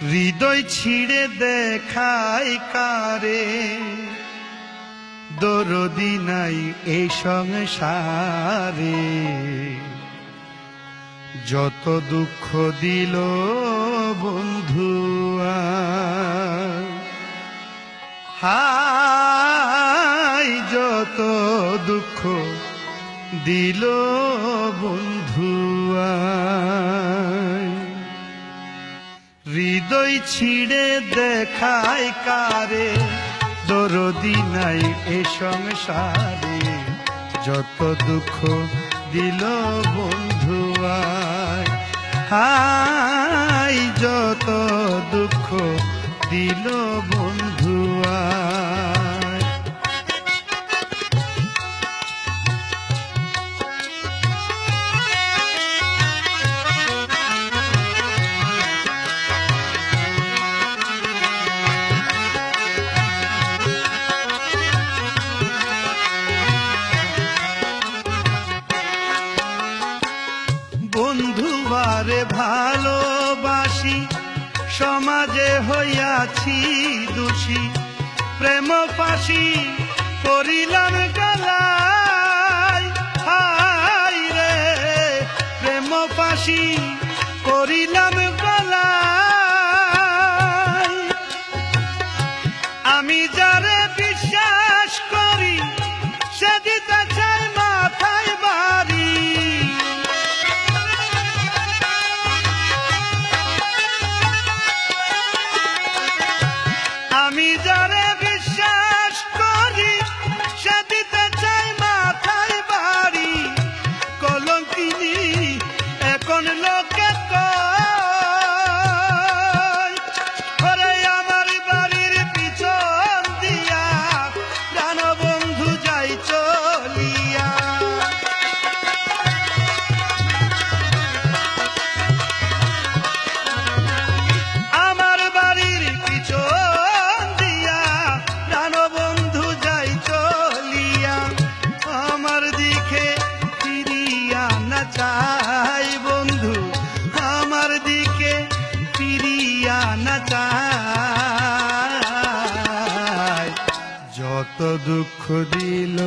হৃদয় ছিঁড়ে দেখায় কারে, দরদি নাই এই সংসারে। যত দুঃখ দিল বন্ধুয়া, হায় যত দুঃখ দিল বন্ধুয়া। হৃদয় ছিঁড়ে দেখায় কারে, দরদি নাই এ সংসারে। যত দুঃখ দিল বন্ধুয়া, হায় যত দুঃখ দিল বন্ধুয়া। বন্ধুবারে ভালোবাসি, সমাজে হইয়াছি দোষী। প্রেম ফাঁসি করিলাম গলায়, হায় রে প্রেম ফাঁসি করিলাম গলায়। আমি যারে বিশ্বাস করি, সে দিতে চায় মাথায় বাড়ি। আমি যারে বিশ্বাস করি, সে দিতে চাই মাথায় বাড়ি। কলঙ্কিনী এখন লোকে কয়, ওরে আমার বাড়ির পিছন দিয়া প্রাণ বন্ধু যাই চলিয়া। আমার বাড়ির পিছন দিয়া প্রাণ বন্ধু যাই চলিয়া। আমার দিকে ফিরিয়া না চাই বন্ধু, আমার দিকে ফিরিয়া না চাই। যত দুঃখ দিল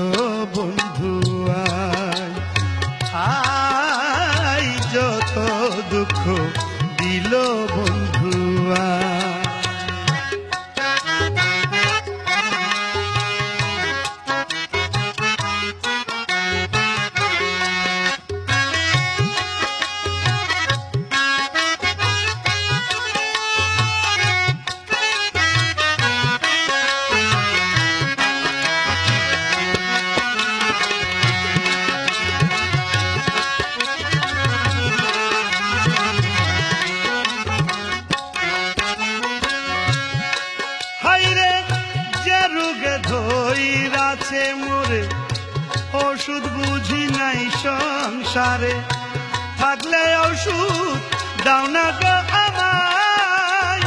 বন্ধুয়া, আয় যত দুঃখ দিল বন্ধুয়া। হাইরে যে রোগে ধইরাছে মোরে, ওষুধ বুঝি নাই সংসারে। থাকলে ওষুধ দাও না গো আমায়,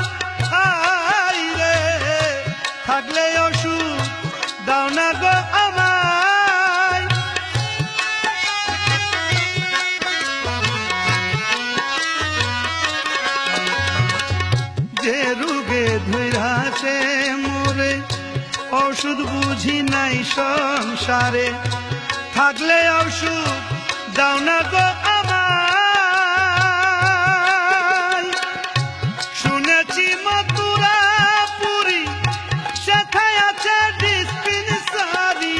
হাইরে থাকলে ওষুধ দাও না গো আমায়। যে রোগে ধইরাছে মোরে, ওষুধ বুঝি নাই সংসারে। থাকলে ওষুধ দাও না গো আমায়। শুনেছি মথুরাপুরী, সেথায় আছে ডিসপেন্সারি।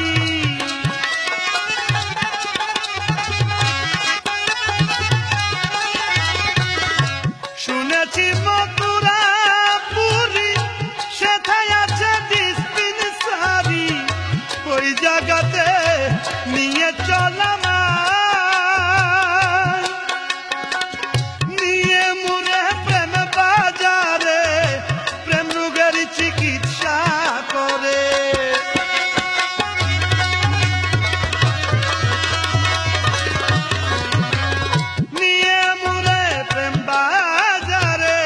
শুনেছি মথুরাপুরী, সেথায় আছে ডিসপেন্সারি। ওই জায়গাতে নিয়ে চল আমায়, নিয়ে মুরে প্রেম বাজারে, প্রেম রোগের চিকিৎসা করে। নিয়ে মুরে প্রেম বাজারে,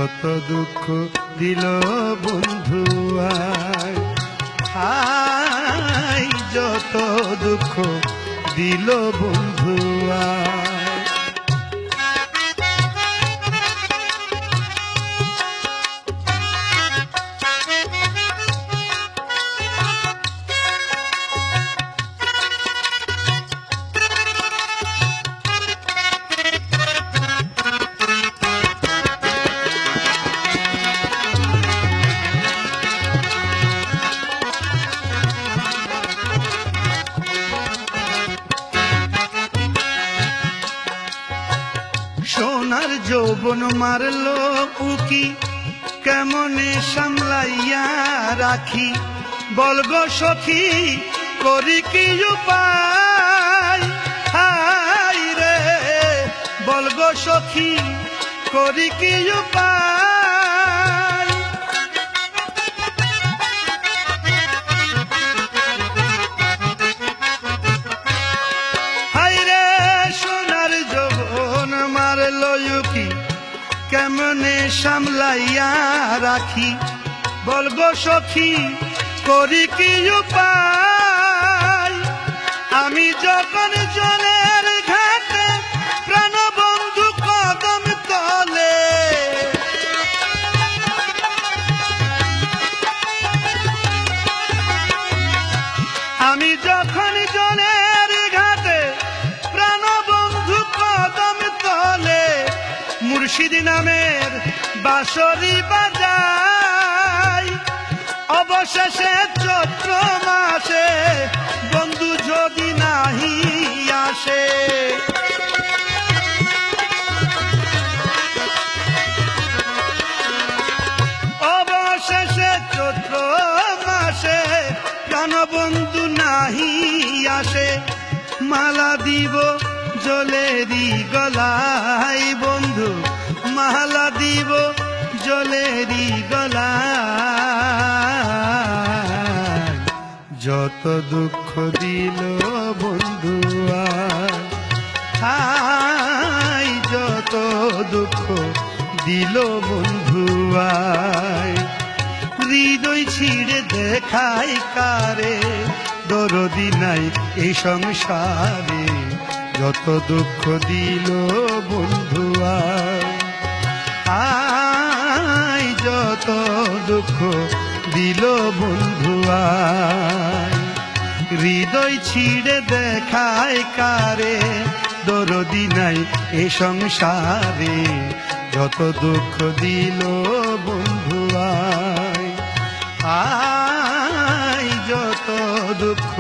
যত দুঃখ দিল বন্ধু আয়, আয় যত দুঃখ দিল বন্ধু আয়। সোনার যৌবন মারলো উকি, কেমনে সামলাইয়া রাখি, বলগো সখী করি কি উপায়, হাই রে বলগো সখী করি কি উপায়। হাই রে সোনার যৌবন মারলো উকি, কেমনে সামলাইয়া রাখি, বলগো সখী করি কি উপায়। আমি যখন জলের ঘাটে প্রাণবন্ধু কদম তলে, আমি যখন জলের ঘাটে প্রাণবন্ধু কদম তলে, মুর্শিদ নামের বাঁশরি বাজাই। অবশেষে চৈত্র মাসে বন্ধু যদি নাহি আসে, অবশেষে চৈত্র মাসে প্রাণবন্ধু নাহি আসে, মালা দিব জলেরি গলায় বন্ধু, মালা দিব জলেরি গলায়। যত দুঃখ দিল বন্ধু আয়, যত দুঃখ দিল বন্ধু আয়। হৃদয় ছিঁড়ে দেখায় কারে, দরদি নাই এই সংসারে, যত দুঃখ দিল বন্ধু আয়, আয় যত দুঃখ দিল বন্ধু আয়। হৃদয় ছিঁড়ে দেখায় কারে, দরদি নাই এ সংসারে, যত দুঃখ দিল বন্ধু আয়, আয় যত দুঃখ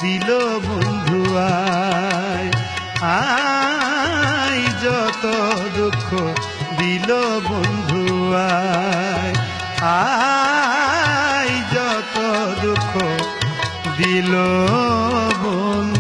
দিল বন্ধু আয়, আয় যত দুঃখ দিল বন্ধু আয়, আয় যত দুঃখ দিল বন্ধু।